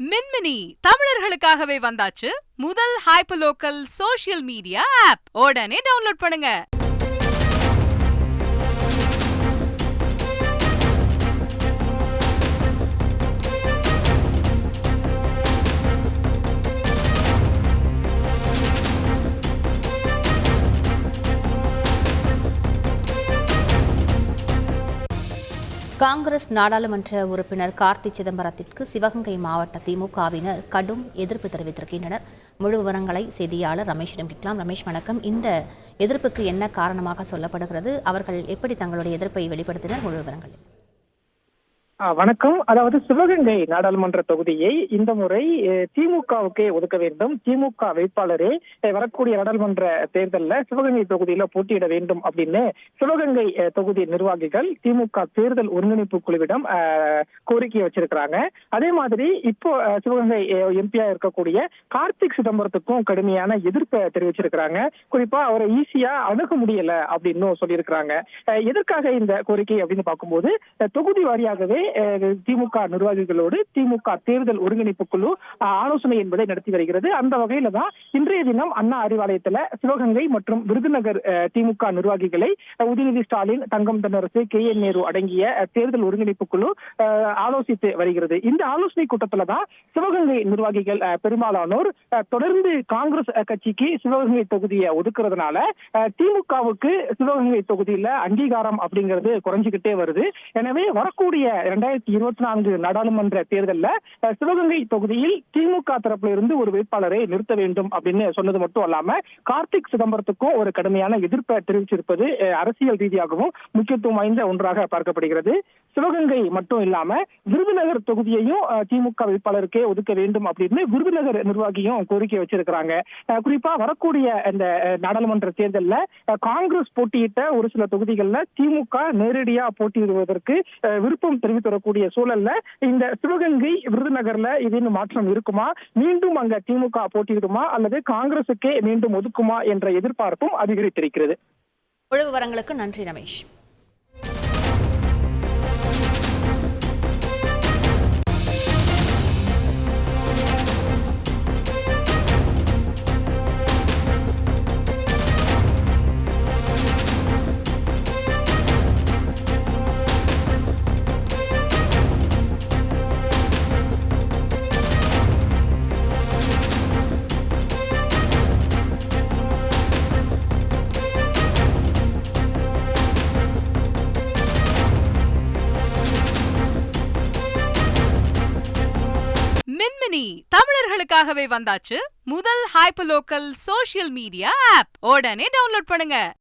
மின்மினி தமிழர்களுக்காகவே வந்தாச்சு முதல் hyperlocal social media app. உடனே டவுன்லோட் பண்ணுங்க. காங்கிரஸ் நாடாளுமன்ற உறுப்பினர் கார்த்தி சிதம்பரத்திற்கு சிவகங்கை மாவட்ட திமுகவினர் கடும் எதிர்ப்பு தெரிவித்திருக்கின்றனர். முழு விவரங்களை செய்தியாளர் ரமேஷிடம் கேட்கலாம். ரமேஷ், வணக்கம். இந்த எதிர்ப்புக்கு என்ன காரணமாக சொல்லப்படுகிறது? அவர்கள் எப்படி தங்களுடைய எதிர்ப்பை வெளிப்படுத்தினர்? முழு விவரங்கள். வணக்கம். அதாவது சிவகங்கை நாடாளுமன்ற தொகுதியை இந்த முறை திமுகவுக்கே ஒதுக்க வேண்டும். திமுக வேட்பாளரே வரக்கூடிய நாடாளுமன்ற தேர்தலில் சிவகங்கை தொகுதியில போட்டியிட வேண்டும் அப்படின்னு சிவகங்கை தொகுதி நிர்வாகிகள் திமுக தேர்தல் ஒருங்கிணைப்பு குழுவிடம் கோரிக்கையை வச்சிருக்கிறாங்க. அதே மாதிரி இப்போ சிவகங்கை எம்பியா இருக்கக்கூடிய கார்த்திக் சிதம்பரத்துக்கும் கடுமையான எதிர்ப்பை தெரிவிச்சிருக்கிறாங்க. குறிப்பா அவரை ஈஸியா அணுக முடியல அப்படின்னு சொல்லியிருக்கிறாங்க. எதற்காக இந்த கோரிக்கை அப்படின்னு பார்க்கும்போது தொகுதி வாரியாகவே திமுக நிர்வாகிகளோடு திமுக தேர்தல் ஒருங்கிணைப்பு குழு ஆலோசனை என்பதை நடத்தி வருகிறது. அந்த வகையில தான் இன்றைய தினம் அண்ணா அறிவாலயத்துல சிவகங்கை மற்றும் விருதுநகர் திமுக நிர்வாகிகளை உதயநிதி ஸ்டாலின், தங்கம் தென்னரசு, KN நேரு அடங்கிய தேர்தல் ஒருங்கிணைப்பு குழு ஆலோசித்து வருகிறது. இந்த ஆலோசனை கூட்டத்துல தான் சிவகங்கை நிர்வாகிகள் பெரும்பாலானோர் தொடர்ந்து காங்கிரஸ் கட்சிக்கு சிவகங்கை தொகுதியை ஒதுக்குறதுனால திமுகவுக்கு சிவகங்கை தொகுதியில அங்கீகாரம் அப்படிங்கிறது குறைஞ்சுக்கிட்டே வருது. எனவே வரக்கூடிய 2024 நாடாளுமன்ற தேர்தலில் சிவகங்கை தொகுதியில் திமுக தரப்புல இருந்து ஒரு வேட்பாளரை நிறுத்த வேண்டும் அப்படின்னு சொன்னது மட்டும் அல்லாம கார்த்திக் சிதம்பரத்துக்கும் ஒரு கடுமையான எதிர்ப்பை தெரிவிச்சிருப்பது அரசியல் ரீதியாகவும் முக்கியத்துவம் வாய்ந்த ஒன்றாக பார்க்கப்படுகிறது. சிவகங்கை மட்டும் இல்லாம விருதுநகர் தொகுதியையும் திமுக வேட்பாளருக்கே ஒதுக்க வேண்டும் அப்படின்னு விருதுநகர் நிர்வாகியும் கோரிக்கை வச்சிருக்கிறாங்க. குறிப்பா வரக்கூடிய இந்த நாடாளுமன்ற தேர்தலில் காங்கிரஸ் போட்டியிட்ட ஒரு சில தொகுதிகளில் திமுக நேரடியா போட்டியிடுவதற்கு விருப்பம் தெரிவித்து வரக்கூடிய சூழல்ல இந்த சிவகங்கை விருதுநகர்ல இது மாற்றம் இருக்குமா, மீண்டும் அங்க திமுக போட்டியிடுமா அல்லது காங்கிரசுக்கே மீண்டும் ஒதுக்குமா என்ற எதிர்பார்ப்பும் அதிகரித்திருக்கிறது. முழு விவரங்களுக்கு நன்றி ரமேஷ். மின்மினி தமிழர்களுக்காகவே வந்தாச்சு முதல் ஹைப்பர்லோக்கல் சோஷியல் மீடியா ஆப். உடனே டவுன்லோட் பண்ணுங்க.